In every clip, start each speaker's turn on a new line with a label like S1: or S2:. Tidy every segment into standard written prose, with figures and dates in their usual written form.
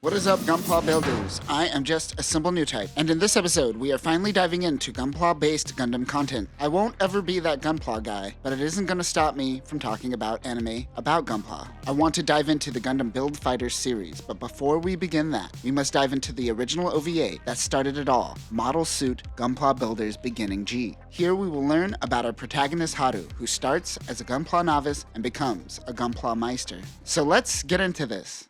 S1: What is up, Gunpla builders? I am just a simple new type, and in this episode, we are finally diving into Gunpla-based Gundam content. I won't ever be that Gunpla guy, but it isn't gonna stop me from talking about anime about Gunpla. I want to dive into the Gundam Build Fighters series, but before we begin that, we must dive into the original OVA that started it all, Model Suit Gunpla Builders Beginning G. Here we will learn about our protagonist Haru, who starts as a Gunpla Novice and becomes a Gunpla Meister. So let's get into this.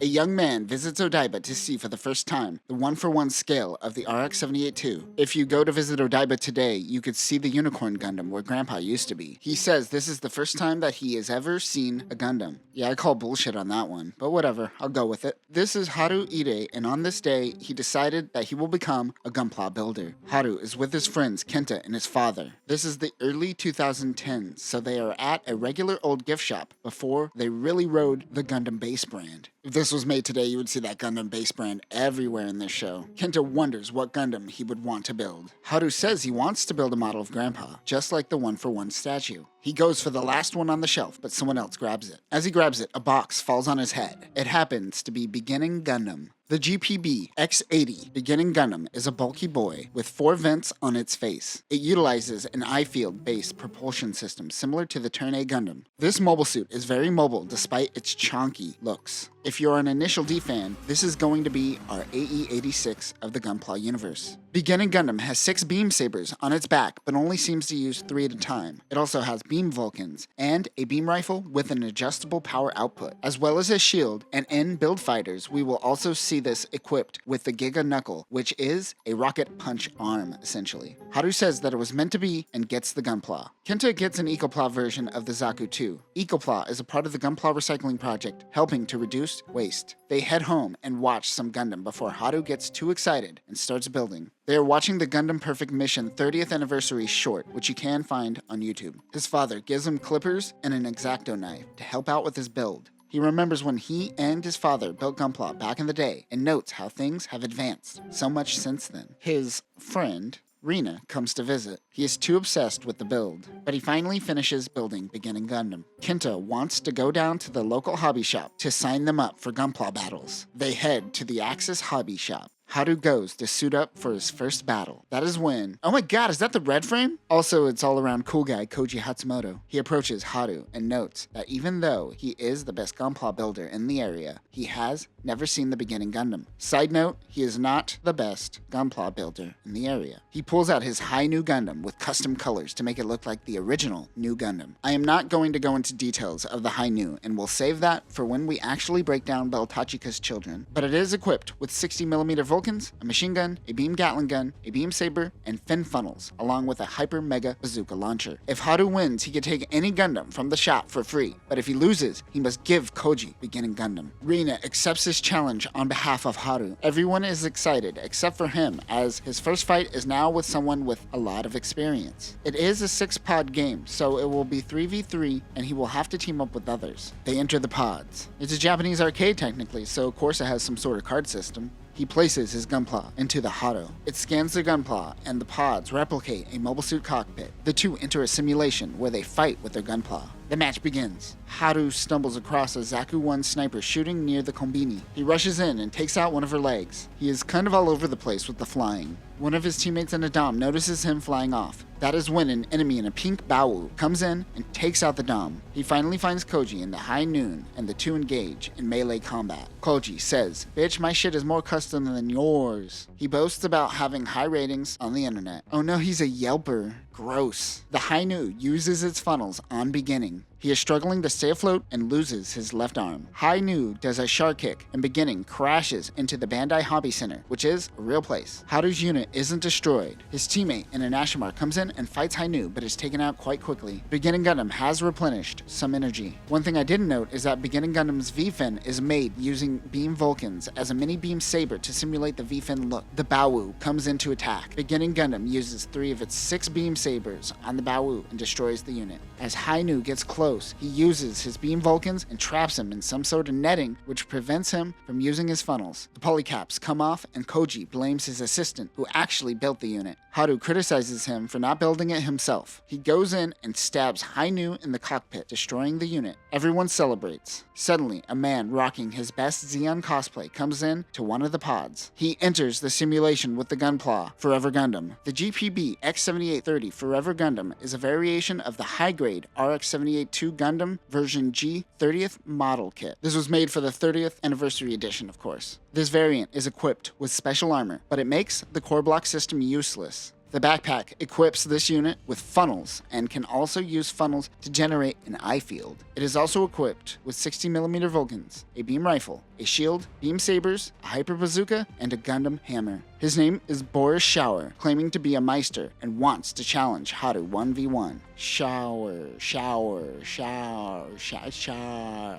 S1: A young man visits Odaiba to see for the first time the 1-for-1 scale of the RX-78-2. If you go to visit Odaiba today, you could see the Unicorn Gundam where Grandpa used to be. He says this is the first time that he has ever seen a Gundam. Yeah, I call bullshit on that one, but whatever, I'll go with it. This is Haru Ide, and on this day, he decided that he will become a Gunpla builder. Haru is with his friends Kenta and his father. This is the early 2010s, so they are at a regular old gift shop before they really rode the Gundam base brand. If this was made today, you would see that Gundam base brand everywhere in this show. Kenta wonders what Gundam he would want to build. Haru says he wants to build a model of Grandpa, just like the 1-for-1 statue. He goes for the last one on the shelf, but someone else grabs it. As he grabs it, a box falls on his head. It happens to be Beginning Gundam. The GPB-X80 Beginning Gundam is a bulky boy with 4 vents on its face. It utilizes an I-field-based propulsion system similar to the Turn A Gundam. This mobile suit is very mobile despite its chonky looks. If you're an Initial D fan, this is going to be our AE86 of the Gunpla universe. Beginning Gundam has 6 beam sabers on its back, but only seems to use 3 at a time. It also has beam Vulcans and a beam rifle with an adjustable power output, as well as a shield, and in Build Fighters, we will also see this equipped with the Giga Knuckle, which is a rocket punch arm, essentially. Haru says that it was meant to be and gets the Gunpla. Kenta gets an Ecopla version of the Zaku too. Ecopla is a part of the Gunpla recycling project, helping to reduce waste. They head home and watch some Gundam before Haru gets too excited and starts building. They are watching the Gundam Perfect Mission 30th anniversary short, which you can find on YouTube. His father gives him clippers and an X-Acto knife to help out with his build. He remembers when he and his father built Gunpla back in the day and notes how things have advanced so much since then. His friend, Rina, comes to visit. He is too obsessed with the build, but he finally finishes building Beginning Gundam. Kenta wants to go down to the local hobby shop to sign them up for Gunpla battles. They head to the Axis hobby shop. Haru goes to suit up for his first battle. That is when... Oh my god, is that the red frame? Also, it's all around cool guy Koji Hatsumoto. He approaches Haru and notes that even though he is the best Gunpla builder in the area, he has never seen the Beginning Gundam. Side note, he is not the best Gunpla builder in the area. He pulls out his high new Gundam with custom colors to make it look like the original new Gundam. I am not going to go into details of the high new, and we'll save that for when we actually break down Beltachika's children, but it is equipped with 60mm Vulcans, a machine gun, a beam Gatling gun, a beam saber, and fin funnels, along with a hyper mega bazooka launcher. If Haru wins, he can take any Gundam from the shop for free, but if he loses, he must give Koji Beginning Gundam. Rina accepts this challenge on behalf of Haru. Everyone is excited except for him, as his first fight is now with someone with a lot of experience. It is a 6-pod game, so it will be 3v3, and he will have to team up with others. They enter the pods. It's a Japanese arcade technically, so of course it has some sort of card system. He places his Gunpla into the Haru. It scans the Gunpla, and the pods replicate a mobile suit cockpit. The two enter a simulation where they fight with their Gunpla. The match begins. Haru stumbles across a Zaku 1 sniper shooting near the Kombini. He rushes in and takes out one of her legs. He is kind of all over the place with the flying. One of his teammates in a Dom notices him flying off. That is when an enemy in a pink Baowu comes in and takes out the Dom. He finally finds Koji in the high noon, and the two engage in melee combat. Koji says, "Bitch, my shit is more custom than yours." He boasts about having high ratings on the internet. Oh no, he's a Yelper. Gross. The Hainu uses its funnels on Beginning. He is struggling to stay afloat and loses his left arm. Hainu does a shark kick and Beginning crashes into the Bandai Hobby Center, which is a real place. Haru's unit isn't destroyed. His teammate in an Ashimar comes in and fights Hainu, but is taken out quite quickly. Beginning Gundam has replenished some energy. One thing I didn't note is that Beginning Gundam's V-fin is made using beam Vulcans as a mini beam saber to simulate the V-fin look. The Baowu comes in to attack. Beginning Gundam uses 3 of its 6 beam sabers on the Baowu and destroys the unit. As Hainu gets close close, he uses his beam Vulcans and traps him in some sort of netting which prevents him from using his funnels. The polycaps come off and Koji blames his assistant who actually built the unit. Haru criticizes him for not building it himself. He goes in and stabs Hainu in the cockpit, destroying the unit. Everyone celebrates. Suddenly, a man rocking his best Zeon cosplay comes in to one of the pods. He enters the simulation with the Gunpla Forever Gundam. The GPB-X80 Forever Gundam is a variation of the high-grade RX-78-2 Gundam version G 30th model kit. This was made for the 30th anniversary edition, of course. This variant is equipped with special armor, but it makes the core block system useless. The backpack equips this unit with funnels and can also use funnels to generate an eye field. It is also equipped with 60mm Vulcans, a beam rifle, a shield, beam sabers, a hyper bazooka, and a Gundam hammer. His name is Boris Shower, claiming to be a Meister and wants to challenge Haru 1v1. Shower.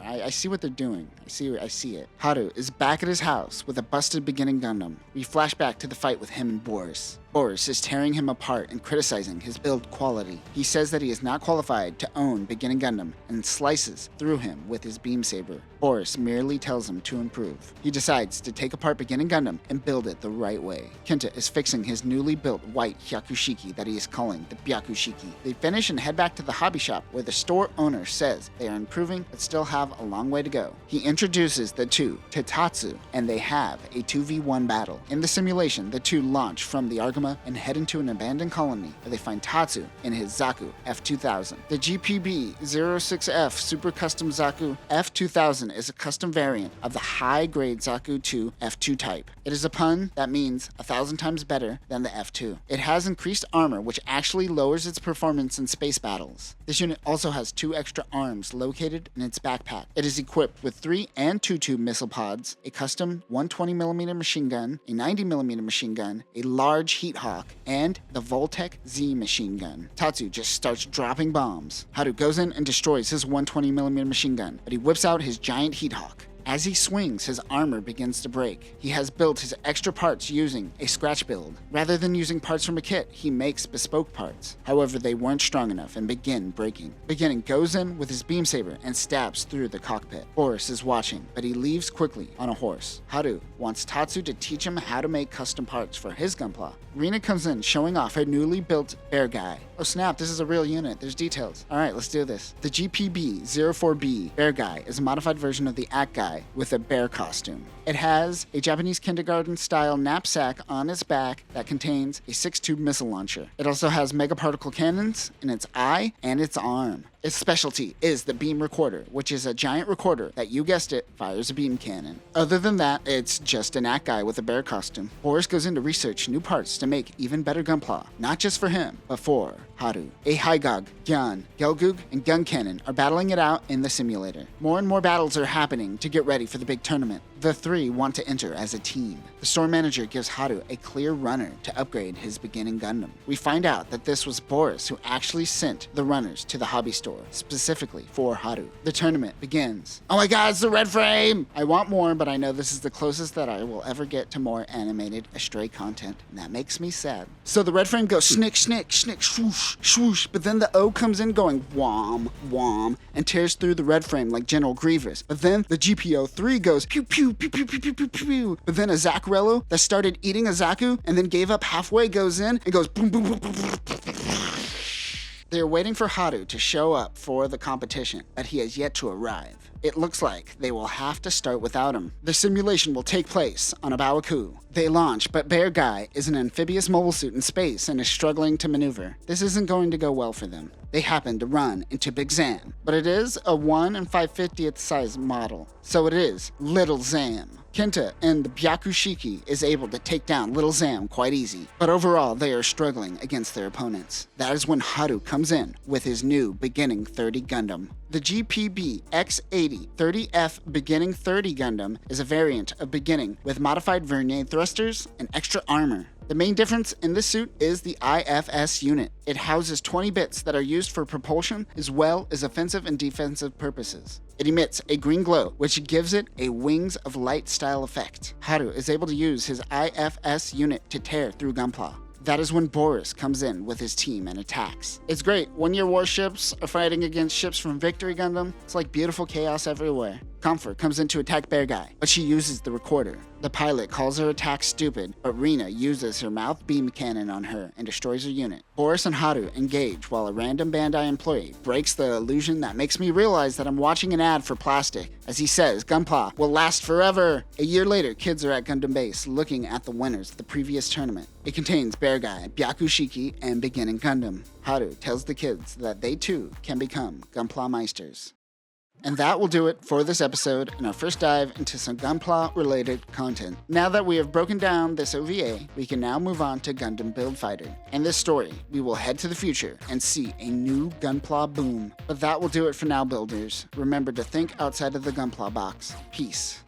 S1: I see what they're doing. I see it. Haru is back at his house with a busted beginning Gundam. We flash back to the fight with him and Boris. Boris is tearing him apart and criticizing his build quality. He says that he is not qualified to own beginning Gundam and slices through him with his beam saber. Boris merely tells him to improve. He decides to take apart beginning Gundam and build it the right way. Kenta is fixing his newly built white Hyakushiki that he is calling the Byakushiki. They finish and head back to the hobby shop where the store owner says they are improving but still have a long way to go. He introduces the two to Tatsu and they have a 2v1 battle. In the simulation, the two launch from the Argama and head into an abandoned colony where they find Tatsu in his Zaku F2000. The GPB-06F Super Custom Zaku F2000 is a custom variant of the high-grade Zaku 2 F2 type. It is a pun that means 1,000 times better than the F2. It has increased armor which actually lowers its performance in space battles. This unit also has 2 extra arms located in its backpack. It is equipped with 3 and 2 missile pods, a custom 120mm machine gun, a 90mm machine gun, a large Heat Hawk, and the Voltec Z machine gun. Tatsu just starts dropping bombs. Haru goes in and destroys his 120mm machine gun, but he whips out his giant Heat Hawk. As he swings, his armor begins to break. He has built his extra parts using a scratch build. Rather than using parts from a kit, he makes bespoke parts. However, they weren't strong enough and begin breaking. Beginning goes in with his beam saber and stabs through the cockpit. Boris is watching, but he leaves quickly on a horse. Haru wants Tatsu to teach him how to make custom parts for his Gunpla. Rina comes in showing off her newly built bear guy. Oh snap, this is a real unit. There's details. Alright, let's do this. The GPB-04B bear guy is a modified version of the Act guy with a bear costume. It has a Japanese kindergarten-style knapsack on its back that contains a 6-tube missile launcher. It also has megaparticle cannons in its eye and its arm. Its specialty is the beam recorder, which is a giant recorder that, you guessed it, fires a beam cannon. Other than that, it's just an Act guy with a bear costume. Boris goes in to research new parts to make even better Gunpla, not just for him, but for Haru. A Haigog, Gyan, Gelgug, and Gun Cannon are battling it out in the simulator. More and more battles are happening to get ready for the big tournament. The three want to enter as a team. The store manager gives Haru a clear runner to upgrade his beginning Gundam. We find out that this was Boris who actually sent the runners to the hobby store, specifically for Haru. The tournament begins. Oh my god, it's the red frame! I want more, but I know this is the closest that I will ever get to more animated Astray content, and that makes me sad. So the red frame goes snick, snick, snick, swoosh, swoosh, but then the O comes in going whom, whom, and tears through the red frame like General Grievous. But then the GPO-3 goes pew, pew, pew, pew, pew, pew, pew, pew. But then a Zackrello that started eating a Zaku and then gave up halfway goes in and goes boom, boom, boom, boom, boom, boom. They are waiting for Haru to show up for the competition, but he has yet to arrive. It looks like they will have to start without him. The simulation will take place on a Bawaku. They launch, but Bear Guy is an amphibious mobile suit in space and is struggling to maneuver. This isn't going to go well for them. They happen to run into Big Zam, but it is a 1 in 5/50th size model, so it is Little Zam. Kenta and the Byakushiki is able to take down Little Zam quite easy, but overall they are struggling against their opponents. That is when Haru comes in with his new Beginning 30 Gundam. The GPB-X80 30F Beginning 30 Gundam is a variant of Beginning with modified vernier thrusters and extra armor. The main difference in this suit is the IFS unit. It houses 20 bits that are used for propulsion as well as offensive and defensive purposes. It emits a green glow, which gives it a Wings of Light style effect. Haru is able to use his IFS unit to tear through Gunpla. That is when Boris comes in with his team and attacks. It's great. When your warships are fighting against ships from Victory Gundam, it's like beautiful chaos everywhere. Comfort comes in to attack Bear Guy, but she uses the recorder. The pilot calls her attack stupid, but Rina uses her mouth beam cannon on her and destroys her unit. Boris and Haru engage while a random Bandai employee breaks the illusion that makes me realize that I'm watching an ad for plastic. As he says, Gunpla will last forever. A year later, kids are at Gundam Base looking at the winners of the previous tournament. It contains Bear Guy, Byakushiki, and Beginning Gundam. Haru tells the kids that they too can become Gunpla Meisters. And that will do it for this episode and our first dive into some Gunpla-related content. Now that we have broken down this OVA, we can now move on to Gundam Build Fighter. In this story, we will head to the future and see a new Gunpla boom. But that will do it for now, builders. Remember to think outside of the Gunpla box. Peace.